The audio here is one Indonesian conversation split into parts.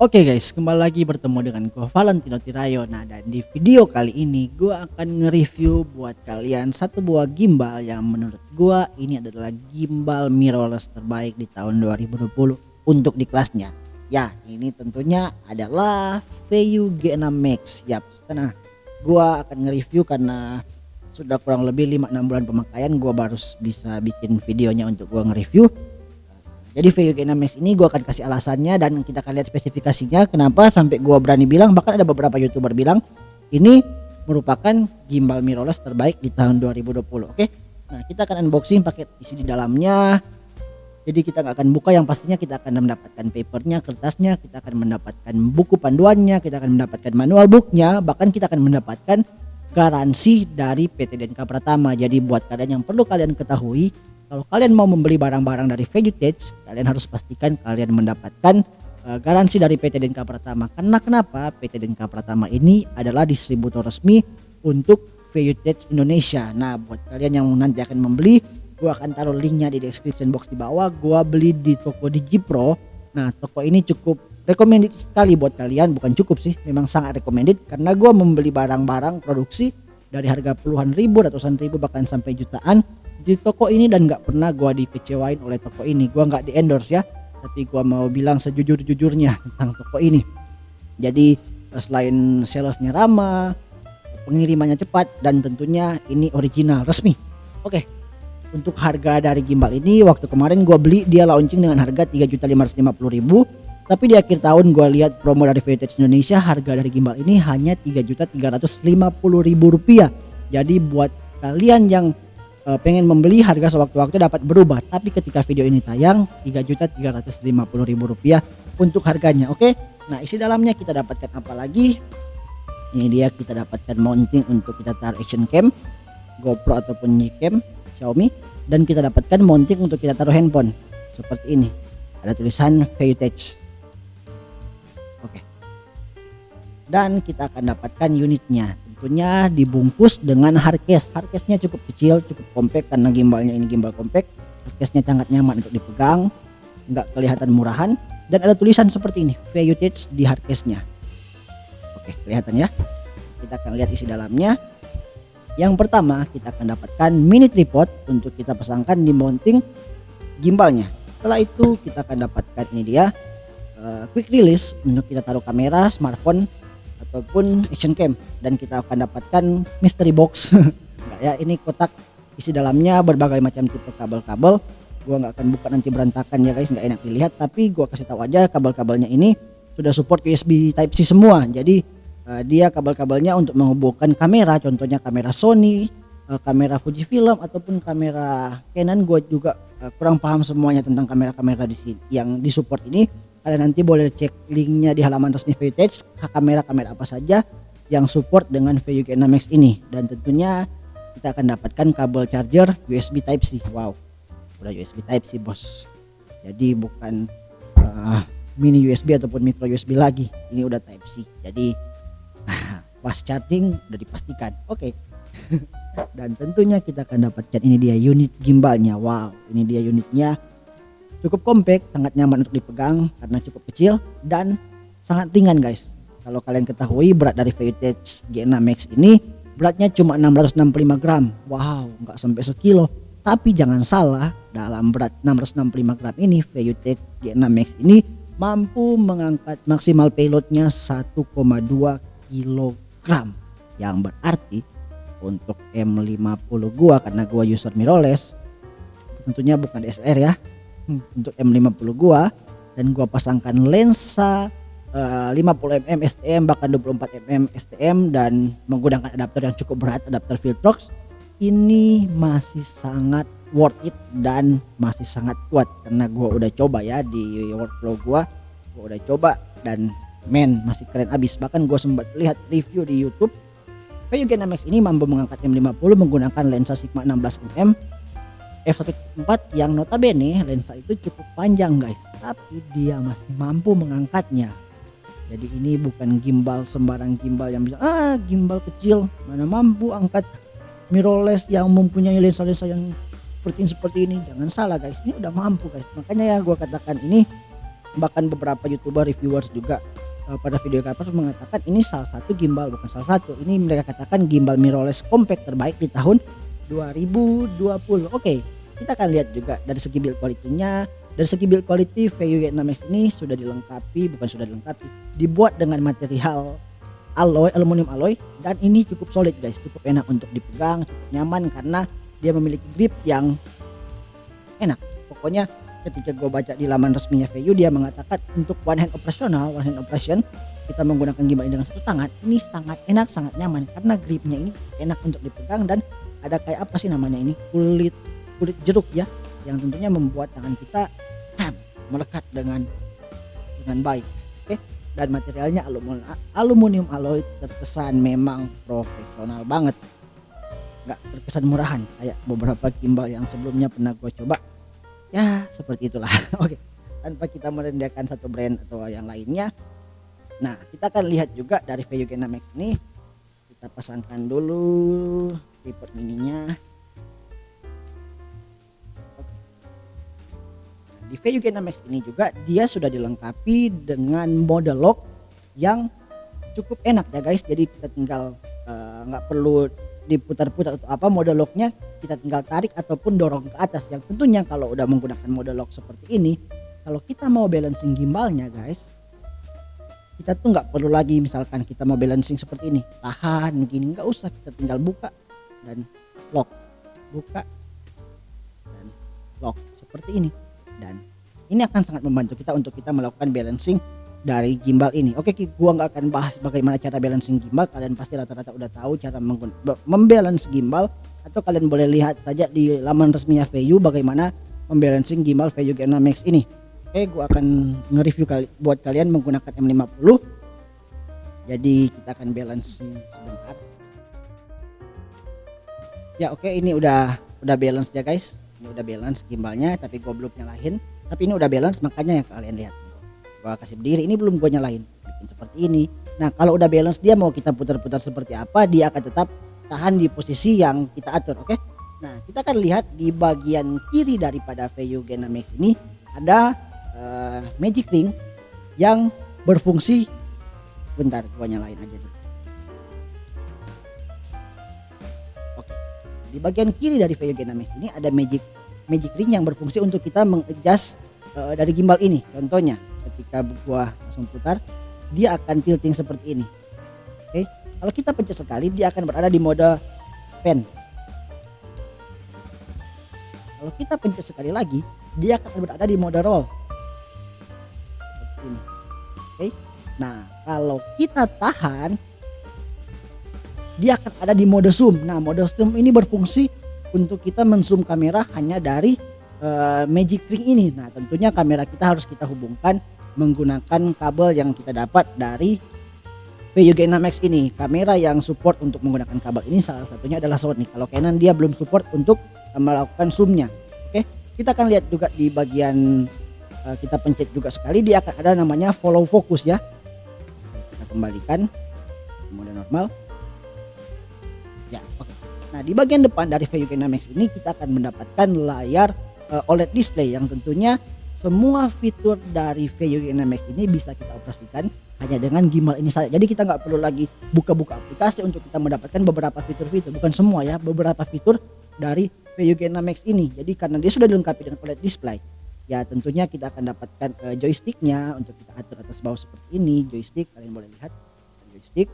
Oke guys, kembali lagi bertemu dengan gue Valentino Tirayo. Nah, dan di video kali ini gue akan nge-review buat kalian satu buah gimbal yang menurut gue ini adalah gimbal mirrorless terbaik di tahun 2020 untuk di kelasnya. Ya, ini tentunya adalah VU G6 Max. Yap, nah gue akan nge-review karena sudah kurang lebih 5-6 bulan pemakaian gue baru bisa bikin videonya untuk gue nge-review. Jadi VU G6 Max ini gue akan kasih alasannya dan kita akan lihat spesifikasinya kenapa sampai gue berani bilang, bahkan ada beberapa YouTuber bilang ini merupakan gimbal mirrorless terbaik di tahun 2020. Oke. Nah, kita akan unboxing paket isi di dalamnya. Jadi kita nggak akan buka, yang pastinya kita akan mendapatkan papernya, kertasnya, kita akan mendapatkan buku panduannya, kita akan mendapatkan manual booknya, bahkan kita akan mendapatkan garansi dari PT DNK Pratama. Jadi buat kalian yang perlu kalian ketahui, kalau kalian mau membeli barang-barang dari VuTech, kalian harus pastikan kalian mendapatkan garansi dari PT DNK Pratama. Karena kenapa? PT DNK Pratama ini adalah distributor resmi untuk VuTech Indonesia. Nah, buat kalian yang nanti akan membeli, gua akan taruh linknya di description box di bawah. Gua beli di toko DigiPro. Nah, toko ini cukup recommended sekali buat kalian, bukan cukup sih, memang sangat recommended karena gua membeli barang-barang produksi dari harga puluhan ribu, ratusan ribu, bahkan sampai jutaan di toko ini, dan nggak pernah gua dikecewain oleh toko ini. Gua nggak di endorse ya, tapi gua mau bilang sejujur-jujurnya tentang toko ini. Jadi selain salesnya ramah, pengirimannya cepat, dan tentunya ini original resmi. Oke, untuk harga dari gimbal ini waktu kemarin gua beli dia launching dengan harga 3.550.000, tapi di akhir tahun gua lihat promo dari VuTech Indonesia, harga dari gimbal ini hanya 3.350.000 rupiah. Jadi buat kalian yang pengen membeli, harga sewaktu-waktu dapat berubah, tapi ketika video ini tayang 3.350.000 rupiah untuk harganya. Oke. Nah, isi dalamnya kita dapatkan apa lagi? Ini dia, kita dapatkan mounting untuk kita taruh action cam, GoPro ataupun Gcam Xiaomi, dan kita dapatkan mounting untuk kita taruh handphone seperti ini. Ada tulisan VuTech. Oke. Dan kita akan dapatkan unitnya. Tentunya dibungkus dengan hardcase. Hardcase-nya cukup kecil, cukup compact karena gimbalnya ini gimbal compact. Hardcase-nya sangat nyaman untuk dipegang, nggak kelihatan murahan, dan ada tulisan seperti ini, VuTech di hardcase-nya. Oke, kelihatan ya. Kita akan lihat isi dalamnya. Yang pertama, kita akan dapatkan mini tripod untuk kita pasangkan di mounting gimbalnya. Setelah itu kita akan dapatkan ini dia quick release untuk kita taruh kamera, smartphone ataupun action cam, dan kita akan dapatkan mystery box. Enggak ya, ini kotak isi dalamnya berbagai macam tipe kabel-kabel. Gua nggak akan buka, nanti berantakan ya guys, nggak enak dilihat, tapi gua kasih tahu aja kabel-kabelnya ini sudah support USB Type C semua. Jadi dia kabel-kabelnya untuk menghubungkan kamera, contohnya kamera Sony, kamera Fujifilm ataupun kamera Canon. Gua juga kurang paham semuanya tentang kamera-kamera di sini yang disupport ini. Kalian nanti boleh cek linknya di halaman resmi VuTech, kamera-kamera apa saja yang support dengan VU G6 Max ini. Dan tentunya kita akan dapatkan kabel charger USB Type C. Wow, udah USB Type C bos, jadi bukan mini USB ataupun micro USB lagi, ini udah Type C. Jadi fast charging udah dipastikan. Oke. Dan tentunya kita akan dapatkan ini dia unit gimbalnya. Wow, ini dia unitnya. Cukup compact, sangat nyaman untuk dipegang karena cukup kecil dan sangat ringan guys. Kalau kalian ketahui berat dari VuTech G6 Max ini beratnya cuma 665 gram. Wow, nggak sampai sekilo. Tapi jangan salah, dalam berat 665 gram ini VuTech G6 Max ini mampu mengangkat maksimal payloadnya 1,2 kilogram. Yang berarti untuk M50 gua, karena gua user mirrorless, tentunya bukan DSLR ya. Untuk M50 gua, dan gua pasangkan lensa 50mm STM bahkan 24mm STM dan menggunakan adapter yang cukup berat, adapter Viltrox, ini masih sangat worth it dan masih sangat kuat karena gua udah coba ya di workflow gua udah coba, dan masih keren abis. Bahkan gua sempat lihat review di YouTube, VU G6 Max ini mampu mengangkat M50 menggunakan lensa Sigma 16mm f1.4 yang notabene lensa itu cukup panjang guys, tapi dia masih mampu mengangkatnya. Jadi ini bukan gimbal sembarang gimbal yang bisa gimbal kecil mana mampu angkat mirrorless yang mempunyai lensa-lensa yang seperti ini. Jangan salah guys, ini udah mampu guys. Makanya ya gua katakan ini bahkan beberapa YouTuber reviewers juga pada video cover mengatakan ini salah satu gimbal, bukan salah satu, ini mereka katakan gimbal mirrorless compact terbaik di tahun 2020. Oke, kita akan lihat juga dari segi build quality-nya. Dari segi build quality VU G6X ini sudah dilengkapi, bukan sudah dilengkapi, dibuat dengan material alloy, aluminium alloy, dan ini cukup solid guys, cukup enak untuk dipegang, cukup nyaman karena dia memiliki grip yang enak. Pokoknya ketika gue baca di laman resminya VU, dia mengatakan untuk one hand operation kita menggunakan gimbal ini dengan satu tangan, ini sangat enak, sangat nyaman karena gripnya ini enak untuk dipegang dan ada kayak apa sih namanya ini, kulit jeruk ya, yang tentunya membuat tangan kita melekat dengan baik. Oke, dan materialnya aluminium alloy, terkesan memang profesional banget, nggak terkesan murahan kayak beberapa gimbal yang sebelumnya pernah gue coba. Ya seperti itulah. Oke, tanpa kita merendahkan satu brand atau yang lainnya, nah kita akan lihat juga dari VU G6X ini. Kita pasangkan dulu tripod mininya. Di VU G6X ini juga dia sudah dilengkapi dengan mode lock yang cukup enak ya guys. Jadi kita tinggal nggak perlu diputar-putar atau apa, mode locknya kita tinggal tarik ataupun dorong ke atas. Yang tentunya kalau udah menggunakan mode lock seperti ini, kalau kita mau balancing gimbalnya guys, kita tuh nggak perlu lagi misalkan kita mau balancing seperti ini, tahan begini, nggak usah, kita tinggal buka dan lock, buka dan lock seperti ini. Dan ini akan sangat membantu kita untuk kita melakukan balancing dari gimbal ini. Oke, gua nggak akan bahas bagaimana cara balancing gimbal, kalian pasti rata-rata udah tahu cara membalance gimbal, atau kalian boleh lihat saja di laman resminya VU bagaimana membalancing gimbal VU G6X ini. Oke, gua akan nge-review buat kalian menggunakan M50. Jadi kita akan balancing sebentar. Ya oke, ini udah balance ya guys. Ini udah balance gimbalnya, tapi gue belum nyalain. Tapi ini udah balance, makanya yang kalian lihat. Gue kasih berdiri, ini belum gue nyalain. Bikin seperti ini. Nah kalau udah balance, dia mau kita putar-putar seperti apa, dia akan tetap tahan di posisi yang kita atur. Oke. Nah kita akan lihat di bagian kiri daripada VU G6X ini ada magic ring yang berfungsi. Bentar, gue nyalain aja dulu. Di bagian kiri dari VU G6X ini ada magic ring yang berfungsi untuk kita mengadjust dari gimbal ini. Contohnya ketika gua langsung putar, dia akan tilting seperti ini. Oke, kalau kita pencet sekali, dia akan berada di mode pan. Kalau kita pencet sekali lagi, dia akan berada di mode roll seperti ini. Oke, nah kalau kita tahan, dia akan ada di mode zoom. Nah mode zoom ini berfungsi untuk kita men-zoom kamera hanya dari magic ring ini. Nah tentunya kamera kita harus kita hubungkan menggunakan kabel yang kita dapat dari VU G6X ini. Kamera yang support untuk menggunakan kabel ini salah satunya adalah Sony. Kalau Canon dia belum support untuk melakukan zoomnya. Oke, kita akan lihat juga di bagian kita pencet juga sekali, dia akan ada namanya follow focus ya. Kita kembalikan ke mode normal. Ya, oke. Nah, di bagian depan dari VU G6X ini kita akan mendapatkan layar OLED display yang tentunya semua fitur dari VU G6X ini bisa kita operasikan hanya dengan gimbal ini saja. Jadi kita nggak perlu lagi buka-buka aplikasi untuk kita mendapatkan beberapa fitur-fitur, bukan semua ya, beberapa fitur dari VU G6X ini. Jadi karena dia sudah dilengkapi dengan OLED display, ya tentunya kita akan dapatkan joysticknya untuk kita atur atas bawah seperti ini. Joystick kalian boleh lihat, joystick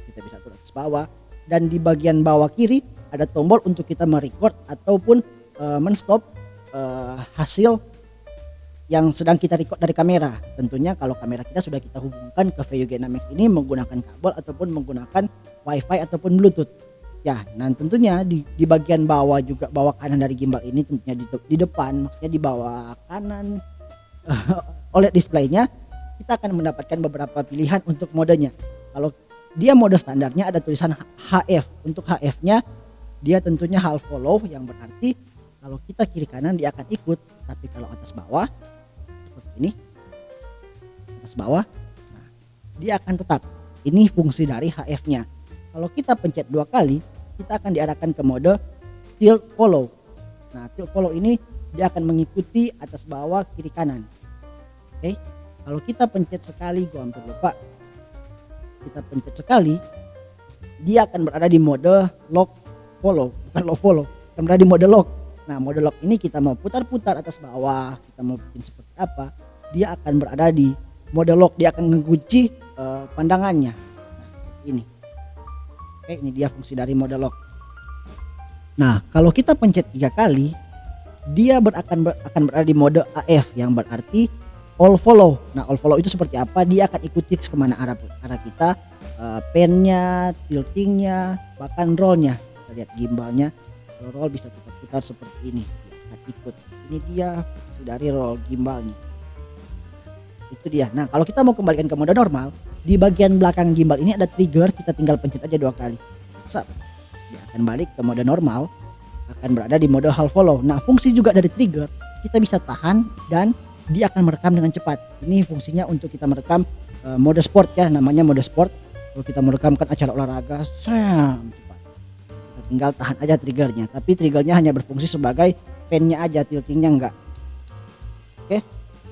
kita bisa atur atas bawah. Dan di bagian bawah kiri ada tombol untuk kita merecord ataupun menstop hasil yang sedang kita record dari kamera. Tentunya kalau kamera kita sudah kita hubungkan ke VU G6X ini menggunakan kabel ataupun menggunakan wifi ataupun bluetooth. Ya, nah tentunya di bagian bawah juga, bawah kanan dari gimbal ini tentunya di depan, maksudnya di bawah kanan OLED displaynya kita akan mendapatkan beberapa pilihan untuk modenya. Kalau dia mode standarnya ada tulisan HF. Untuk HF-nya dia tentunya half follow, yang berarti kalau kita kiri kanan dia akan ikut. Tapi kalau atas bawah seperti ini, atas bawah, nah, dia akan tetap. Ini fungsi dari HF-nya. Kalau kita pencet 2 kali, kita akan diarahkan ke mode tilt follow. Nah, tilt follow ini dia akan mengikuti atas bawah kiri kanan. Oke, kalau kita pencet sekali, gua hampir lupa, kita pencet sekali, dia akan berada di mode lock follow, bukan lock follow, akan berada di mode lock. Nah, mode lock ini kita mau putar-putar atas bawah, kita mau bikin seperti apa, dia akan berada di mode lock, dia akan mengunci pandangannya. Nah, ini. Oke, ini dia fungsi dari mode lock. Nah, kalau kita pencet 3 kali, dia akan berada di mode AF, yang berarti all follow. Nah, all follow itu seperti apa? Dia akan ikuti kemana arah kita, pennya, tiltingnya, bahkan rollnya. Kita lihat gimbalnya, roll bisa putar-putar seperti ini, dia akan ikut. Ini dia fungsi dari roll gimbalnya. Itu dia. Nah, kalau kita mau kembalikan ke mode normal, di bagian belakang gimbal ini ada trigger, kita tinggal pencet aja 2 kali. Dia akan balik ke mode normal, akan berada di mode half follow. Nah, fungsi juga dari trigger, kita bisa tahan dan dia akan merekam dengan cepat. Ini fungsinya untuk kita merekam mode sport ya, namanya mode sport. Kalau kita merekamkan acara olahraga, cepat. Kita tinggal tahan aja triggernya, tapi triggernya hanya berfungsi sebagai pennya aja, tiltingnya enggak. Oke.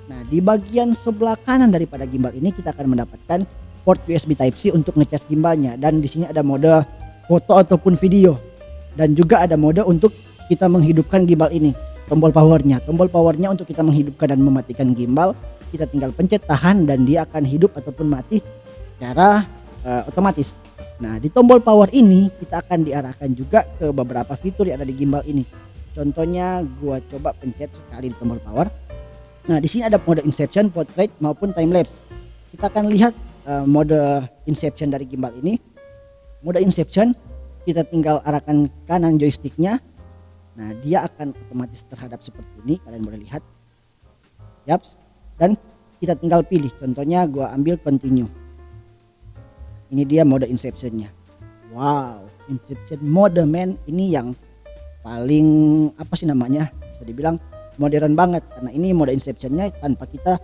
Nah, di bagian sebelah kanan daripada gimbal ini kita akan mendapatkan port USB Type-C untuk ngecas gimbalnya, dan di sini ada mode foto ataupun video, dan juga ada mode untuk kita menghidupkan gimbal ini. Tombol powernya untuk kita menghidupkan dan mematikan gimbal, kita tinggal pencet tahan dan dia akan hidup ataupun mati secara otomatis. Nah, di tombol power ini kita akan diarahkan juga ke beberapa fitur yang ada di gimbal ini. Contohnya gua coba pencet sekali di tombol power. Nah, di sini ada mode inception, portrait maupun time lapse. Kita akan lihat mode inception dari gimbal ini. Mode inception, kita tinggal arahkan kanan joysticknya. Nah, dia akan otomatis terhadap seperti ini, kalian boleh lihat. Yaps. Dan kita tinggal pilih, contohnya gua ambil continue. Ini dia mode inceptionnya. Wow, inception mode men, ini yang paling apa sih namanya, bisa dibilang modern banget, karena ini mode inceptionnya tanpa kita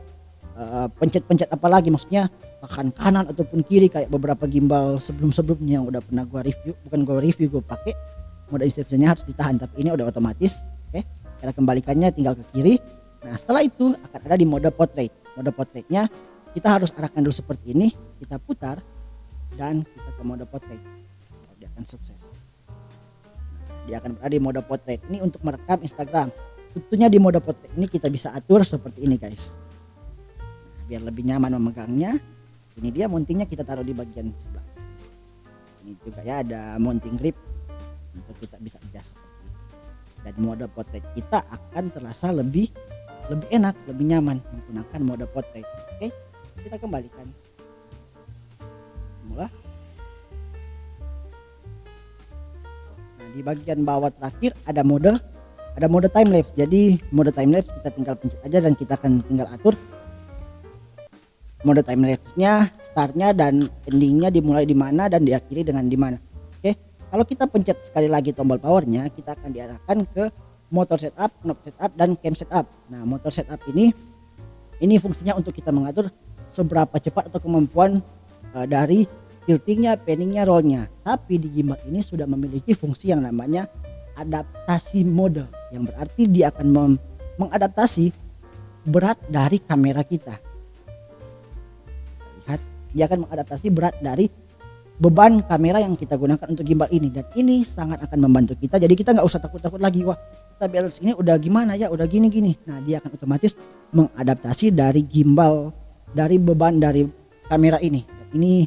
pencet-pencet apalagi, maksudnya tekan kanan ataupun kiri kayak beberapa gimbal sebelum-sebelumnya yang udah pernah gua review, gua pakai mode inceptionnya harus ditahan, tapi ini udah otomatis. Oke, cara kembalikannya tinggal ke kiri. Nah, setelah itu akan ada di mode portrait. Mode portraitnya kita harus arahkan dulu seperti ini, kita putar dan kita ke mode portrait. Dia akan sukses. Dia akan berada di mode portrait. Ini untuk merekam Instagram. Tentunya di mode portrait ini kita bisa atur seperti ini guys. Nah, biar lebih nyaman memegangnya, ini dia mountingnya, kita taruh di bagian sebelah. Ini juga ya ada mounting grip untuk kita bisa adjust seperti ini. Dan mode portrait kita akan terasa lebih enak, lebih nyaman menggunakan mode portrait. Oke, kita kembalikan. Mulai. Nah, di bagian bawah terakhir ada mode time lapse. Jadi mode time lapse kita tinggal pencet aja dan kita akan tinggal atur mode time lapse-nya, startnya dan endingnya dimulai di mana dan diakhiri dengan di mana. Oke, kalau kita pencet sekali lagi tombol powernya, kita akan diarahkan ke motor setup, knob setup dan cam setup. Nah, motor setup ini fungsinya untuk kita mengatur seberapa cepat atau kemampuan dari tiltingnya, panningnya, rollnya. Tapi di gimbal ini sudah memiliki fungsi yang namanya adaptasi mode, yang berarti dia akan mengadaptasi berat dari kamera kita. Lihat, dia akan mengadaptasi berat dari beban kamera yang kita gunakan untuk gimbal ini, dan ini sangat akan membantu kita. Jadi kita nggak usah takut-takut lagi, wah kita balance ini udah gimana ya, udah gini. Nah, dia akan otomatis mengadaptasi dari gimbal, dari beban dari kamera ini. Dan ini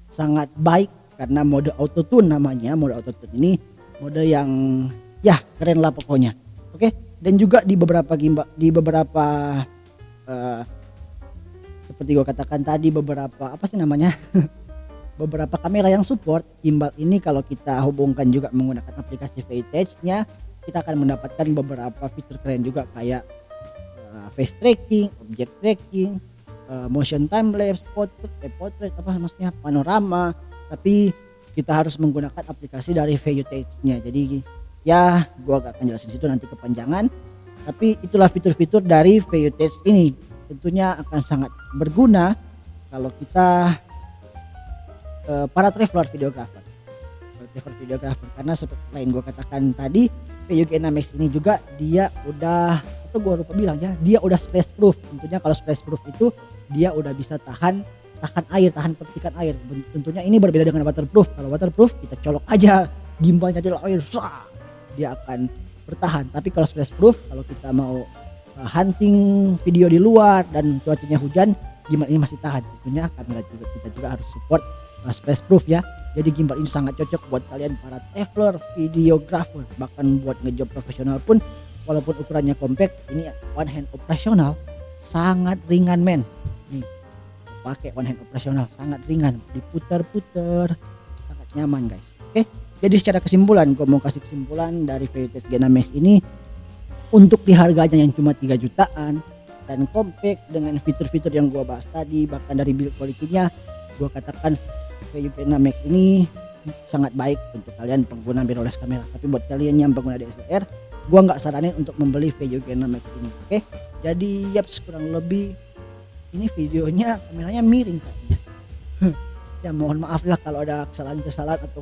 sangat baik karena mode auto tune namanya. Mode auto tune ini mode yang ya keren lah pokoknya. Oke, dan juga di beberapa gimbal, di beberapa seperti gue katakan tadi, beberapa apa sih namanya beberapa kamera yang support gimbal ini, kalau kita hubungkan juga menggunakan aplikasi Vantage-nya, kita akan mendapatkan beberapa fitur keren juga kayak face tracking, object tracking, motion time lapse, portrait apa maksudnya, panorama. Tapi kita harus menggunakan aplikasi dari Vantage-nya. Jadi ya gua gak akan jelasin situ, nanti kepanjangan. Tapi itulah fitur-fitur dari Vantage ini. Tentunya akan sangat berguna kalau kita para traveler videographer. prefer videographer karena seperti lain gue katakan tadi, VUG 6X ini juga dia udah, atau gue lupa bilang ya, dia udah splash proof. Tentunya kalau splash proof itu dia udah bisa tahan air, tahan percikan air. Tentunya ini berbeda dengan waterproof. Kalau waterproof kita colok aja gimbalnya di air, dia akan bertahan. Tapi kalau splash proof, kalau kita mau hunting video di luar dan cuacanya hujan, gimbal ini masih tahan. Tentunya kita juga harus support splash proof ya. Jadi gimbal ini sangat cocok buat kalian para traveler, videographer, bahkan buat ngejob profesional pun, walaupun ukurannya compact, ini one hand operasional, sangat ringan men. Nih, pakai one hand operasional sangat ringan, diputar-putar sangat nyaman guys. Oke, jadi secara kesimpulan, gue mau kasih kesimpulan dari VUG 6X ini, untuk di harganya yang cuma 3 jutaan dan compact dengan fitur-fitur yang gue bahas tadi, bahkan dari build quality-nya, gue katakan VUG 6X ini sangat baik untuk kalian pengguna mirrorless kamera. Tapi buat kalian yang pengguna DSLR, gue nggak saranin untuk membeli VUG 6X ini. Oke, jadi yaps, kurang lebih ini videonya kameranya miring kayaknya. Ya mohon maaf lah kalau ada kesalahan-kesalahan atau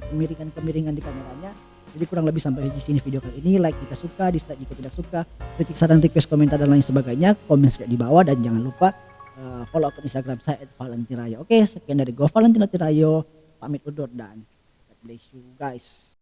kemiringan di kameranya. Jadi kurang lebih sampai di sini video kali ini. Like jika suka, dislike jika tidak suka, kritik, saran, request, komentar dan lain sebagainya, komen di bawah, dan jangan lupa follow akun Instagram saya @valentirayo. Oke, sekian dari gue Valentino Tirayo, pamit undur dan God bless you guys.